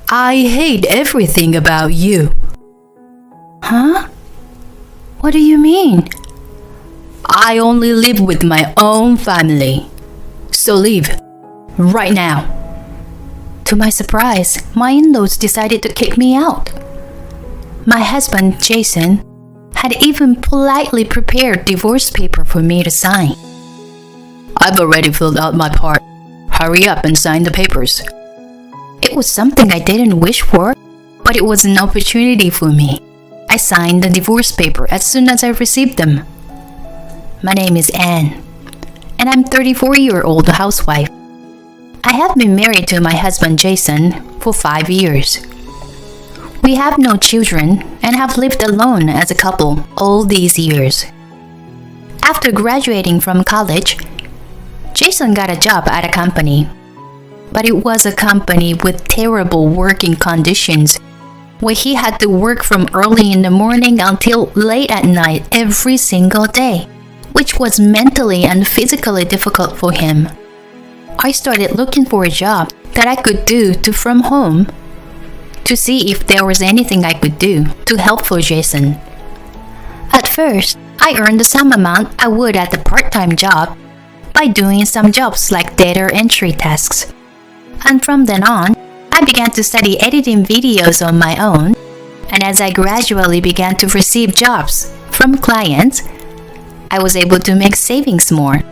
I hate everything about you. Huh? What do you mean? I only live with my own family. So leave. Right now. To my surprise, my in-laws decided to kick me out. My husband, Jason, had even politely prepared divorce paper for me to sign. I've already filled out my part. Hurry up and sign the papers. It was something I didn't wish for, but it was an opportunity for me. I signed the divorce paper as soon as I received them. My name is Anne, and I'm a 34-year-old housewife. I have been married to my husband Jason for 5 years. We have no children and have lived alone as a couple all these years. After graduating from college, Jason got a job at a company. But it was a company with terrible working conditions, where he had to work from early in the morning until late at night every single day, which was mentally and physically difficult for him. I started looking for a job that I could do from home to see if there was anything I could do to help for Jason. At first, I earned the same amount I would at a part-time job by doing some jobs like data entry tasks. And from then on, I began to study editing videos on my own, and as I gradually began to receive jobs from clients, I was able to make savings more.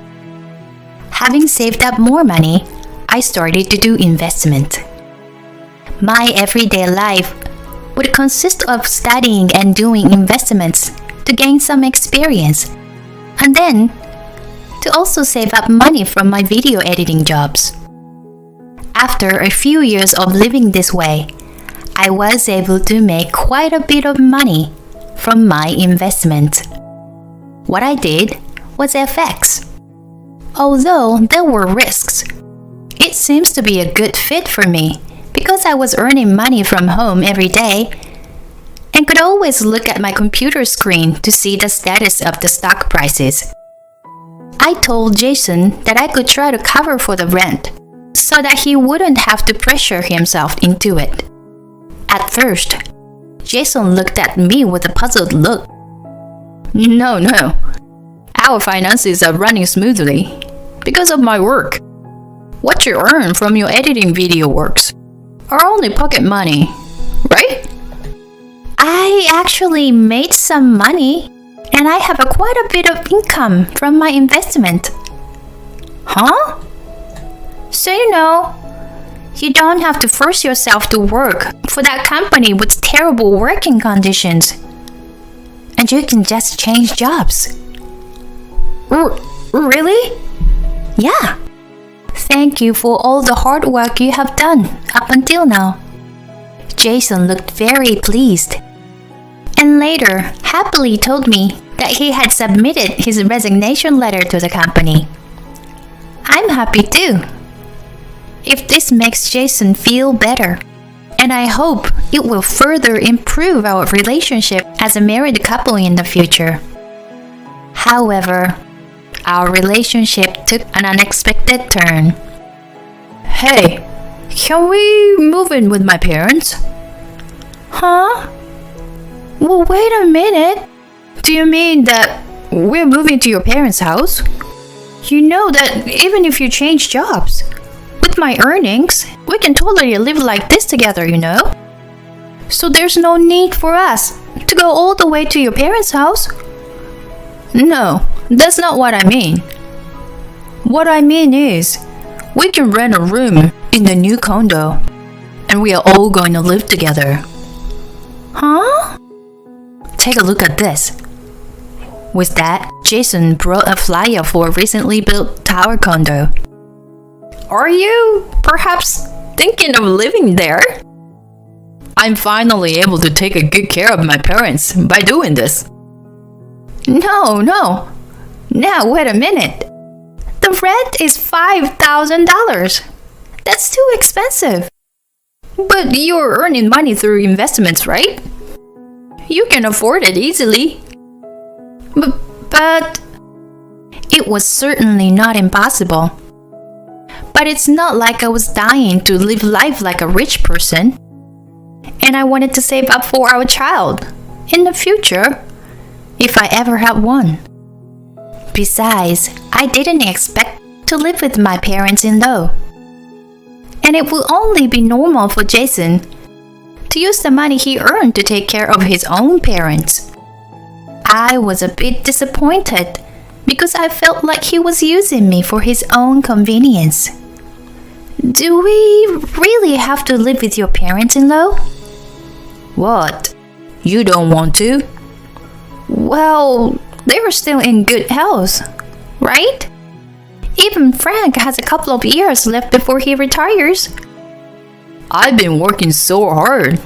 Having saved up more money, I started to do investment. My everyday life would consist of studying and doing investments to gain some experience, and then to also save up money from my video editing jobs. After a few years of living this way, I was able to make quite a bit of money from my investment. What I did was FX. Although there were risks, it seems to be a good fit for me because I was earning money from home every day and could always look at my computer screen to see the status of the stock prices. I told Jason that I could try to cover for the rent so that he wouldn't have to pressure himself into it. At first, Jason looked at me with a puzzled look. No. Our finances are running smoothly because of my work. What you earn from your editing video works are only pocket money, right? I actually made some money, and I have quite a bit of income from my investment. Huh? So you don't have to force yourself to work for that company with terrible working conditions. And you can just change jobs. Really? Yeah. Thank you for all the hard work you have done up until now. Jason looked very pleased, and later happily told me that he had submitted his resignation letter to the company. I'm happy too. If this makes Jason feel better, and I hope it will further improve our relationship as a married couple in the future. However, our relationship took an unexpected turn. Hey, can we move in with my parents? Huh? Well, wait a minute. Do you mean that we're moving to your parents' house? You know that even if you change jobs, with my earnings, we can totally live like this together, So there's no need for us to go all the way to your parents' house. No, that's not what I mean. What I mean is, we can rent a room in the new condo, and we are all going to live together. Huh? Take a look at this. With that, Jason brought a flyer for a recently built tower condo. Are you perhaps thinking of living there? I'm finally able to take a good care of my parents by doing this. No. Now, wait a minute. The rent is $5,000. That's too expensive. But you're earning money through investments, right? You can afford it easily. But it was certainly not impossible. But it's not like I was dying to live life like a rich person. and I wanted to save up for our child in the future, if I ever had one. Besides, I didn't expect to live with my parents-in-law. And it will only be normal for Jason to use the money he earned to take care of his own parents. I was a bit disappointed because I felt like he was using me for his own convenience. Do we really have to live with your parents-in-law? What? You don't want to? Well, they were still in good health, right? Even Frank has a couple of years left before he retires. I've been working so hard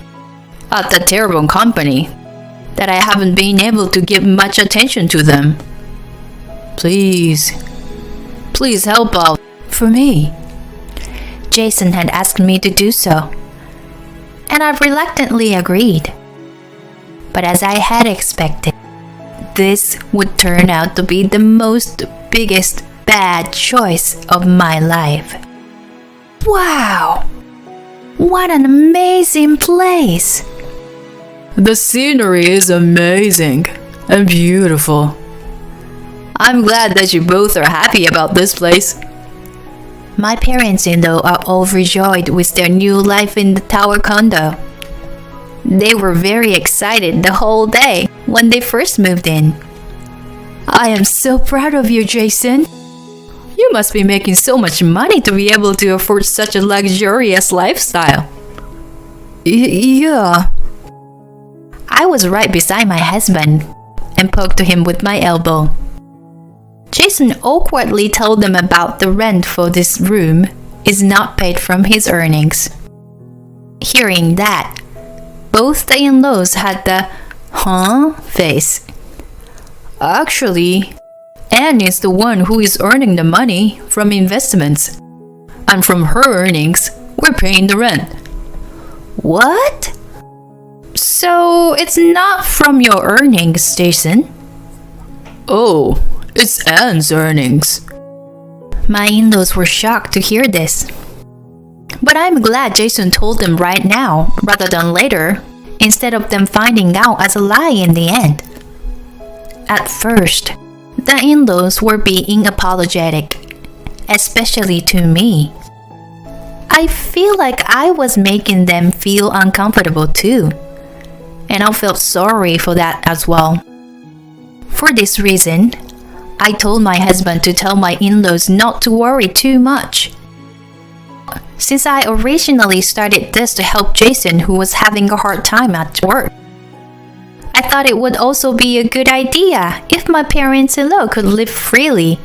at that terrible company that I haven't been able to give much attention to them. Please help out for me. Jason had asked me to do so, and I reluctantly agreed. But as I had expected, this would turn out to be the biggest bad choice of my life. Wow! What an amazing place! The scenery is amazing and beautiful. I'm glad that you both are happy about this place. My parents-in-law are overjoyed with their new life in the tower condo. They were very excited the whole day when they first moved in. I am so proud of you, Jason. You must be making so much money to be able to afford such a luxurious lifestyle. Yeah. I was right beside my husband and poked him with my elbow. Jason awkwardly told them about the rent for this room is not paid from his earnings. Hearing that, both the in-laws had the huh face. Actually, Anne is the one who is earning the money from investments. And from her earnings, we're paying the rent. What? So it's not from your earnings, Jason? Oh, it's Anne's earnings. My in-laws were shocked to hear this. But I'm glad Jason told them right now rather than later, instead of them finding out as a lie in the end. At first, the in-laws were being apologetic, especially to me. I feel like I was making them feel uncomfortable too, and I felt sorry for that as well. For this reason, I told my husband to tell my in-laws not to worry too much. Since I originally started this to help Jason, who was having a hard time at work, I thought it would also be a good idea if my parents-in-law could live freely,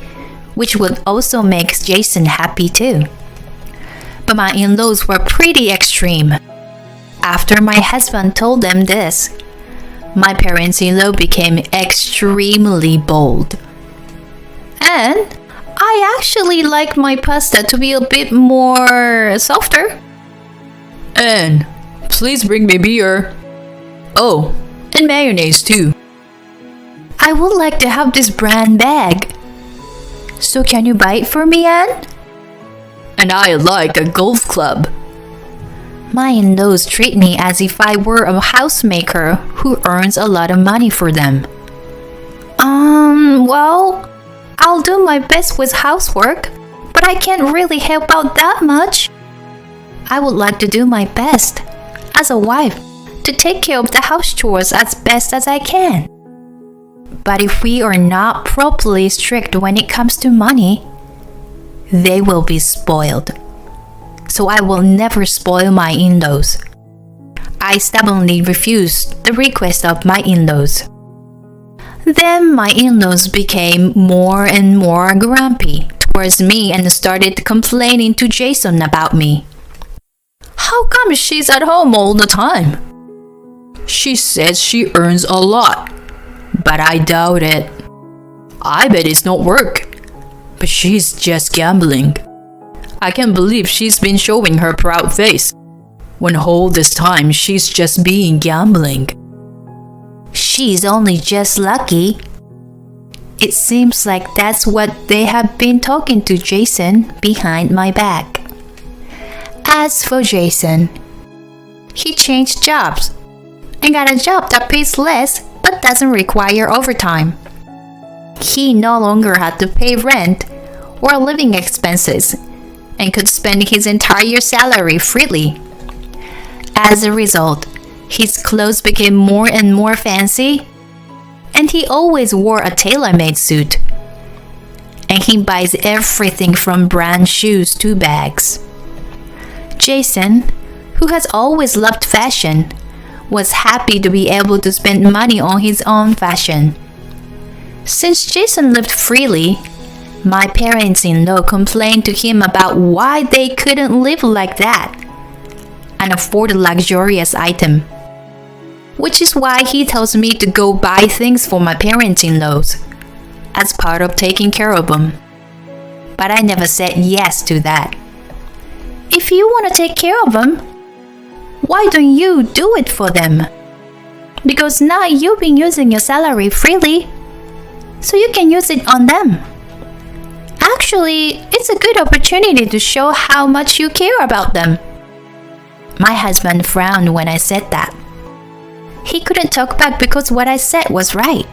which would also make Jason happy too. But my in-laws were pretty extreme. After my husband told them this, my parents-in-law became extremely bold. And I actually like my pasta to be a bit more softer. Anne, please bring me beer. Oh, and mayonnaise too. I would like to have this brand bag. So can you buy it for me, Anne? And I like a golf club. My in-laws treat me as if I were a housemaker who earns a lot of money for them. Well, I'll do my best with housework, but I can't really help out that much. I would like to do my best, as a wife, to take care of the house chores as best as I can. But if we are not properly strict when it comes to money, they will be spoiled. So I will never spoil my in-laws. I stubbornly refused the request of my in-laws. Then my in-laws became more and more grumpy towards me and started complaining to Jason about me. How come she's at home all the time? She says she earns a lot, but I doubt it. I bet it's not work, but she's just gambling. I can't believe she's been showing her proud face, when all this time she's just being gambling. She's only just lucky. It seems like that's what they have been talking to Jason behind my back. As for Jason, he changed jobs and got a job that pays less but doesn't require overtime. He no longer had to pay rent or living expenses and could spend his entire salary freely. As a result, his clothes became more and more fancy, and he always wore a tailor-made suit. And he buys everything from brand shoes to bags. Jason, who has always loved fashion, was happy to be able to spend money on his own fashion. Since Jason lived freely, my parents-in-law complained to him about why they couldn't live like that and afford a luxurious item. Which is why he tells me to go buy things for my parents-in-laws as part of taking care of them. But I never said yes to that. If you want to take care of them, why don't you do it for them? Because now you've been using your salary freely, so you can use it on them. Actually, it's a good opportunity to show how much you care about them. My husband frowned when I said that. He couldn't talk back because what I said was right.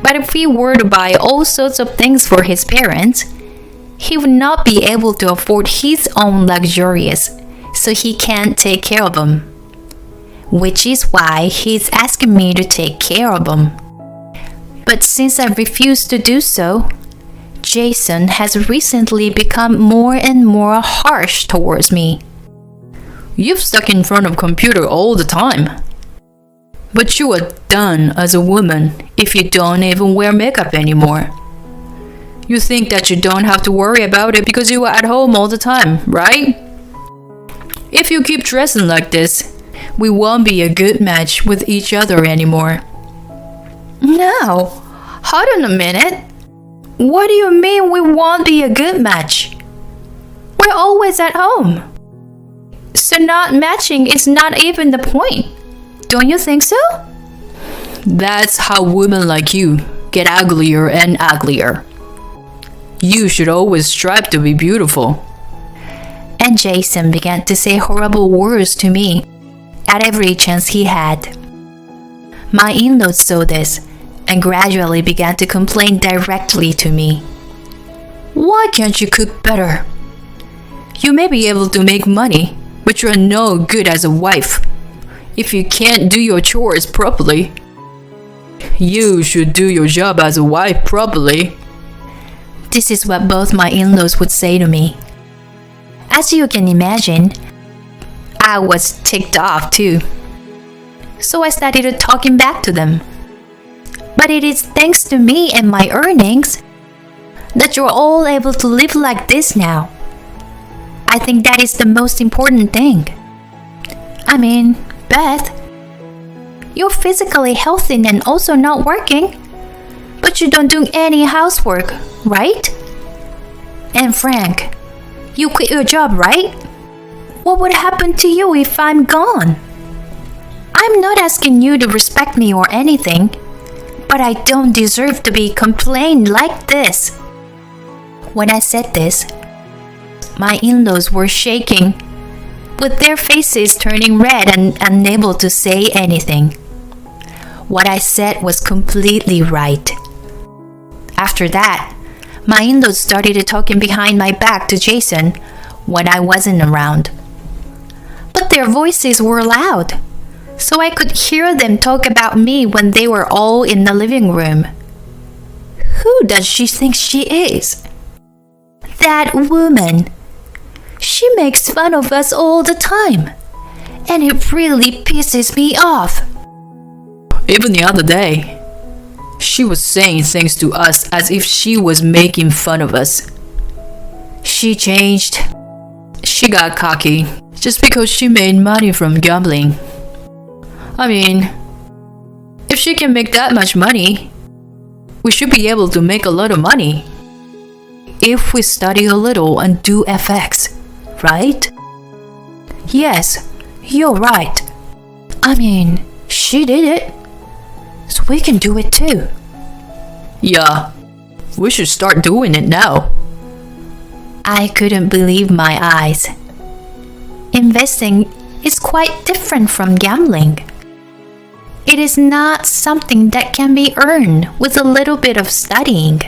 But if he were to buy all sorts of things for his parents, he would not be able to afford his own luxurious, so he can't take care of them. Which is why he's asking me to take care of them. But since I refused to do so, Jason has recently become more and more harsh towards me. You've stuck in front of a computer all the time. But you are done as a woman if you don't even wear makeup anymore. You think that you don't have to worry about it because you are at home all the time, right? If you keep dressing like this, we won't be a good match with each other anymore. No, hold on a minute. What do you mean we won't be a good match? We're always at home. So not matching is not even the point. Don't you think so? That's how women like you get uglier and uglier. You should always strive to be beautiful. And Jason began to say horrible words to me at every chance he had. My in-laws saw this and gradually began to complain directly to me. Why can't you cook better? You may be able to make money, but you're no good as a wife if you can't do your chores properly. You should do your job as a wife properly. This is what both my in-laws would say to me. As you can imagine, I was ticked off too. So I started talking back to them. But it is thanks to me and my earnings that you're all able to live like this now. I think that is the most important thing. I mean, Beth, you're physically healthy and also not working, but you don't do any housework, right? And Frank, you quit your job, right? What would happen to you if I'm gone? I'm not asking you to respect me or anything, but I don't deserve to be complained like this. When I said this, my in-laws were shaking, with their faces turning red and unable to say anything. What I said was completely right. After that, my in-laws started talking behind my back to Jason when I wasn't around. But their voices were loud, so I could hear them talk about me when they were all in the living room. Who does she think she is? That woman. She makes fun of us all the time, and it really pisses me off. Even the other day, she was saying things to us as if she was making fun of us. She changed. She got cocky just because she made money from gambling. I mean, if she can make that much money, we should be able to make a lot of money. If we study a little and do FX, right? Yes, you're right. I mean, she did it, so we can do it too. Yeah, we should start doing it now. I couldn't believe my eyes. Investing is quite different from gambling. It is not something that can be earned with a little bit of studying.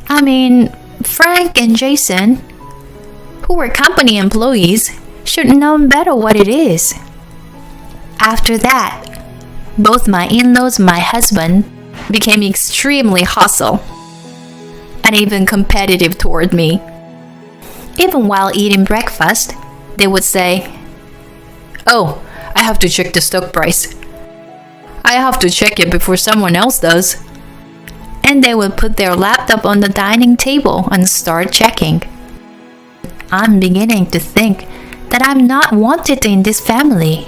I mean, Frank and Jason, who were company employees, should know better what it is. After that, both my in-laws and my husband became extremely hostile and even competitive toward me. Even while eating breakfast, they would say, "Oh, I have to check the stock price. I have to check it before someone else does." And they would put their laptop on the dining table and start checking. I'm beginning to think that I'm not wanted in this family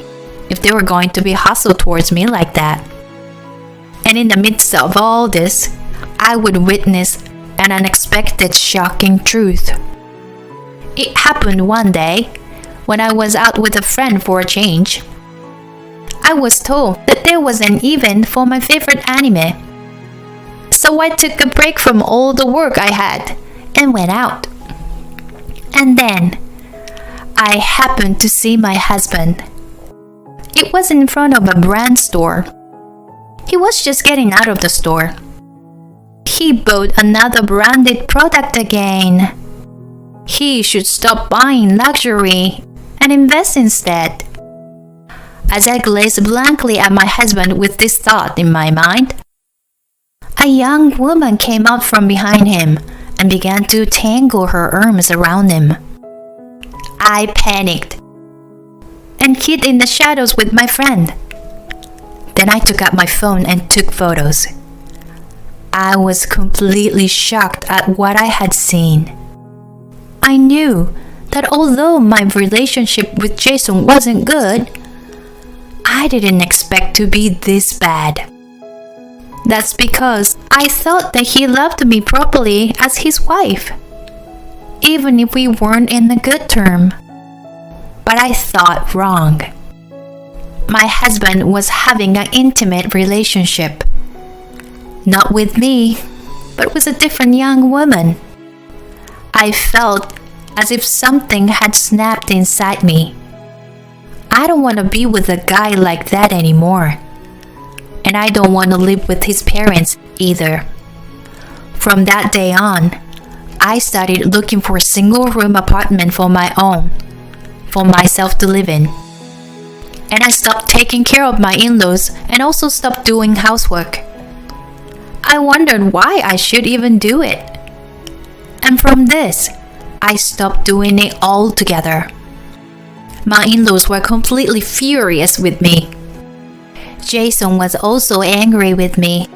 if they were going to be hostile towards me like that. And in the midst of all this, I would witness an unexpected shocking truth. It happened one day when I was out with a friend for a change. I was told that there was an event for my favorite anime. So I took a break from all the work I had and went out. And then I happened to see my husband. It was in front of a brand store. He was just getting out of the store. He bought another branded product again. He should stop buying luxury and invest instead. As I gazed blankly at my husband with this thought in my mind, a young woman came out from behind him and began to tangle her arms around him. I panicked and hid in the shadows with my friend. Then I took out my phone and took photos. I was completely shocked at what I had seen. I knew that although my relationship with Jason wasn't good, I didn't expect to be this bad. That's because I thought that he loved me properly as his wife, even if we weren't in a good term. But I thought wrong. My husband was having an intimate relationship, not with me, but with a different young woman. I felt as if something had snapped inside me. I don't want to be with a guy like that anymore. And I don't want to live with his parents either. From that day on, I started looking for a single-room apartment for my own, for myself to live in. And I stopped taking care of my in-laws and also stopped doing housework. I wondered why I should even do it. And from this, I stopped doing it altogether. My in-laws were completely furious with me. Jason was also angry with me.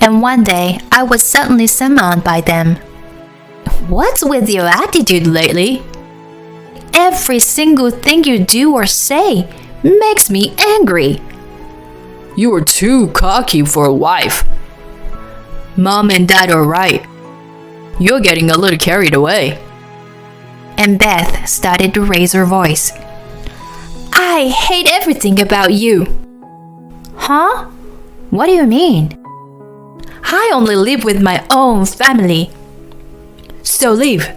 And one day, I was suddenly summoned by them. "What's with your attitude lately? Every single thing you do or say makes me angry." You are too cocky for a wife. Mom and Dad are right. You're getting a little carried away. And Beth started to raise her voice. "I hate everything about you." "Huh? What do you mean?" "I only live with my own family." So leave.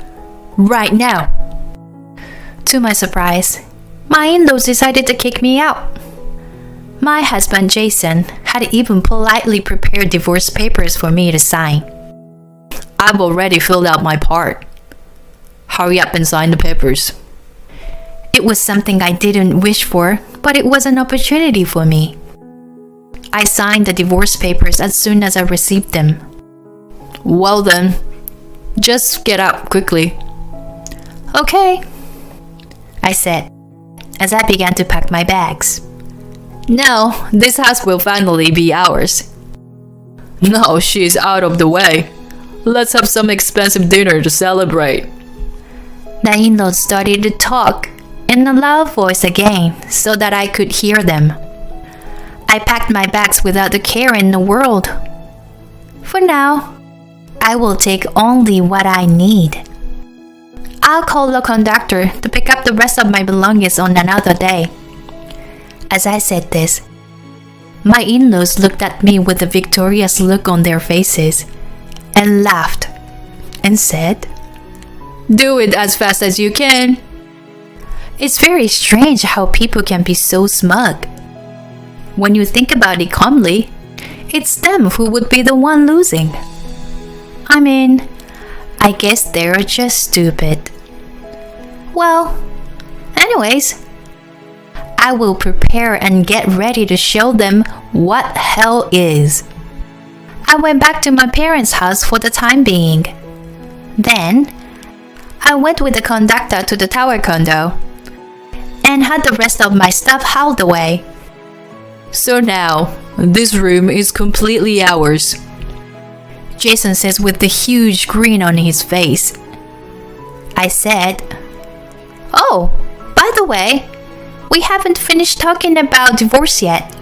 Right now. To my surprise, my in-laws decided to kick me out. My husband Jason had even politely prepared divorce papers for me to sign. I've already filled out my part. Hurry up and sign the papers. It was something I didn't wish for, but it was an opportunity for me. I signed the divorce papers as soon as I received them. Well then, just get out quickly. "Okay," I said, as I began to pack my bags. Now, this house will finally be ours. Now she's out of the way. Let's have some expensive dinner to celebrate. The in-laws started to talk in a loud voice again so that I could hear them. I packed my bags without a care in the world. For now, I will take only what I need. I'll call the conductor to pick up the rest of my belongings on another day. As I said this, my in-laws looked at me with a victorious look on their faces and laughed and said, Do it as fast as you can. It's very strange how people can be so smug. When you think about it calmly, it's them who would be the one losing. I mean, I guess they're just stupid. Well, anyways, I will prepare and get ready to show them what hell is. I went back to my parents' house for the time being. Then, I went with the conductor to the tower condo and had the rest of my stuff hauled away. So now, this room is completely ours, Jason says with a huge grin on his face. I said, "Oh, by the way, we haven't finished talking about divorce yet."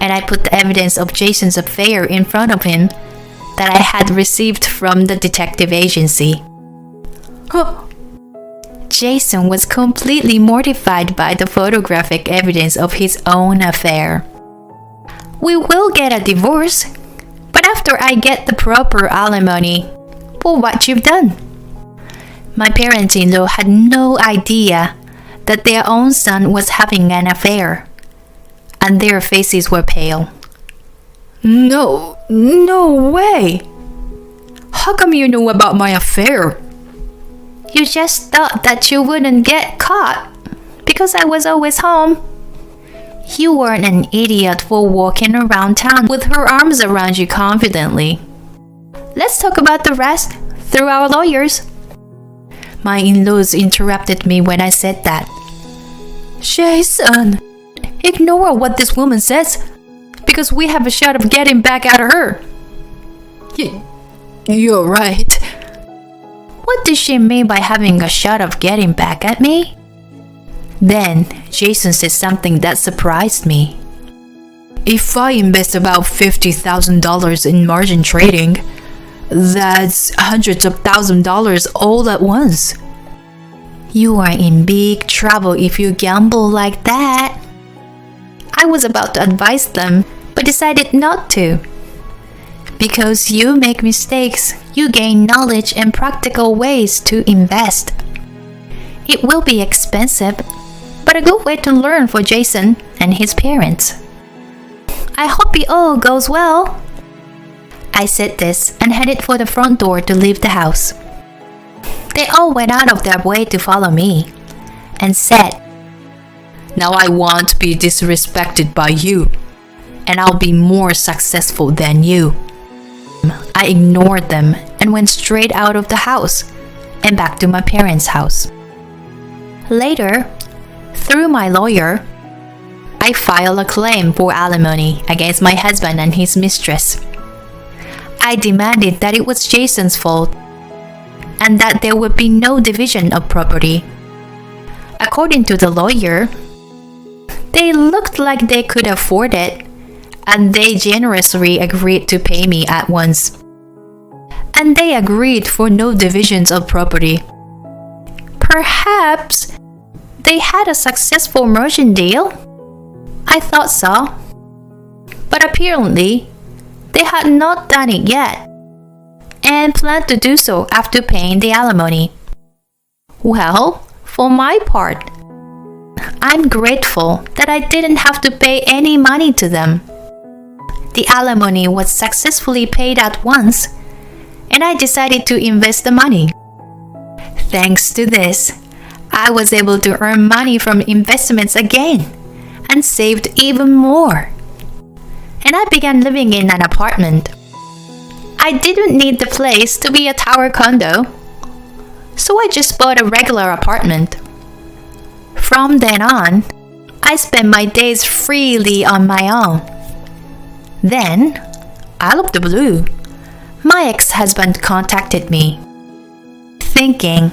And I put the evidence of Jason's affair in front of him that I had received from the detective agency. Jason was completely mortified by the photographic evidence of his own affair. "We will get a divorce, but after I get the proper alimony for what you've done." My parents-in-law had no idea that their own son was having an affair, and their faces were pale. No way! How come you know about my affair?" "You just thought that you wouldn't get caught because I was always home." "You weren't an idiot for walking around town with her arms around you confidently. Let's talk about the rest through our lawyers." My in-laws interrupted me when I said that. "Jason, ignore what this woman says because we have a shot of getting back at her." You're right. What does she mean by having a shot of getting back at me? Then Jason said something that surprised me. "If I invest about $50,000 in margin trading, that's hundreds of $1,000s all at once." "You are in big trouble if you gamble like that." I was about to advise them, but decided not to. Because you make mistakes, you gain knowledge and practical ways to invest. It will be expensive, but a good way to learn for Jason and his parents. I hope it all goes well. I said this and headed for the front door to leave the house. They all went out of their way to follow me and said, "Now I won't be disrespected by you, and I'll be more successful than you." I ignored them and went straight out of the house and back to my parents' house. Later, through my lawyer, I filed a claim for alimony against my husband and his mistress. I demanded that it was Jason's fault and that there would be no division of property. According to the lawyer, they looked like they could afford it, and they generously agreed to pay me at once. And they agreed for no divisions of property. Perhaps they had a successful merchant deal? I thought so. But apparently, they had not done it yet, and planned to do so after paying the alimony. Well, for my part, I'm grateful that I didn't have to pay any money to them. The alimony was successfully paid at once, and I decided to invest the money. Thanks to this, I was able to earn money from investments again and saved even more. And I began living in an apartment. I didn't need the place to be a tower condo, so I just bought a regular apartment. From then on, I spent my days freely on my own. Then, out of the blue, my ex-husband contacted me, thinking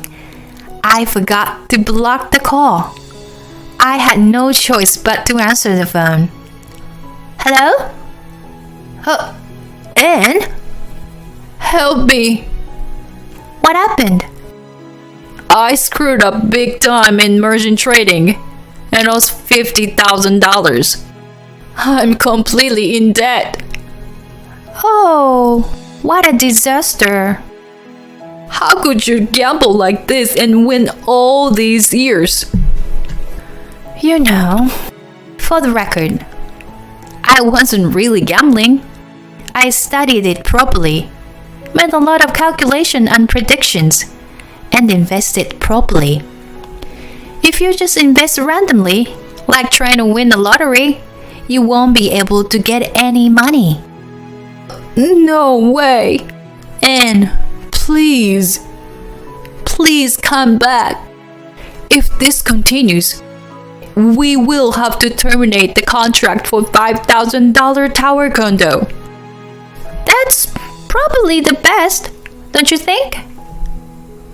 I forgot to block the call. I had no choice but to answer the phone. Hello? Anne? Help me. What happened? I screwed up big time in merchant trading and lost $50,000. I'm completely in debt. Oh, what a disaster. How could you gamble like this and win all these years? You know, for the record, I wasn't really gambling. I studied it properly, made a lot of calculation and predictions, and invested properly. If you just invest randomly, like trying to win the lottery, you won't be able to get any money. No way. Anne, please come back. If this continues, we will have to terminate the contract for $5,000 tower condo. That's probably the best, don't you think?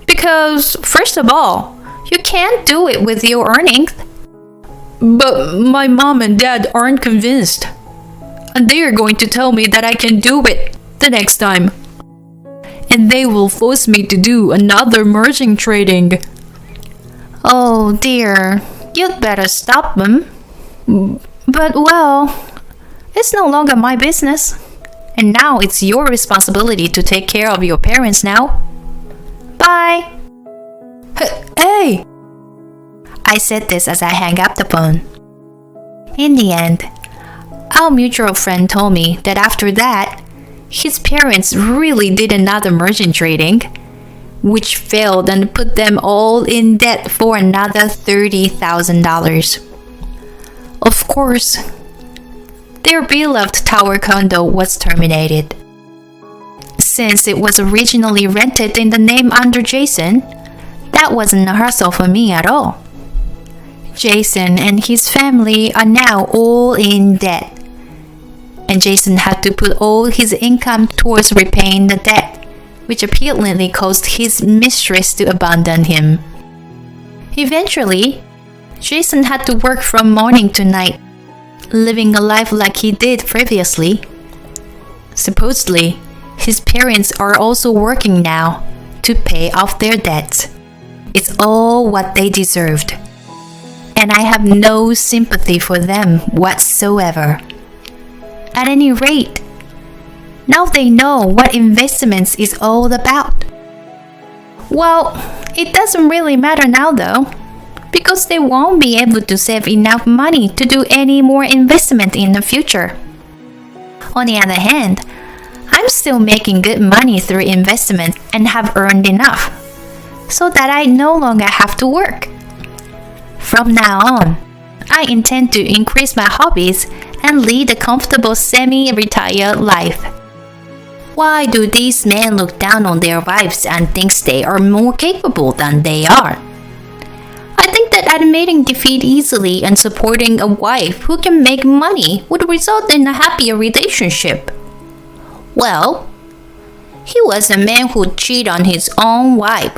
Because, first of all, you can't do it with your earnings. But my mom and dad aren't convinced. And they are going to tell me that I can do it the next time. And they will force me to do another merging trading. Oh dear, you'd better stop them. But well, it's no longer my business. And now it's your responsibility to take care of your parents now. Bye. Hey! I said this as I hang up the phone. In the end, our mutual friend told me that after that, his parents really did another merchant trading, which failed and put them all in debt for another $30,000. Of course, their beloved tower condo was terminated. Since it was originally rented in the name under Jason, that wasn't a hassle for me at all. Jason and his family are now all in debt, and Jason had to put all his income towards repaying the debt, which apparently caused his mistress to abandon him. Eventually, Jason had to work from morning to night, living a life like he did previously. Supposedly, his parents are also working now to pay off their debts. It's all what they deserved. And I have no sympathy for them whatsoever. At any rate, now they know what investments is all about. Well, it doesn't really matter now though, because they won't be able to save enough money to do any more investment in the future. On the other hand, I'm still making good money through investment and have earned enough, so that I no longer have to work. From now on, I intend to increase my hobbies and lead a comfortable semi-retired life. Why do these men look down on their wives and think they are more capable than they are? I think that admitting defeat easily and supporting a wife who can make money would result in a happier relationship. Well, he was a man who cheated on his own wife,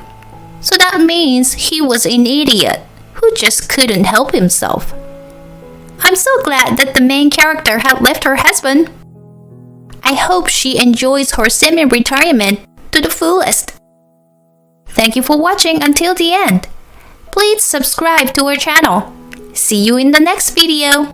so that means he was an idiot who just couldn't help himself. I'm so glad that the main character had left her husband. I hope she enjoys her semi-retirement to the fullest. Thank you for watching until the end. Please subscribe to our channel. See you in the next video.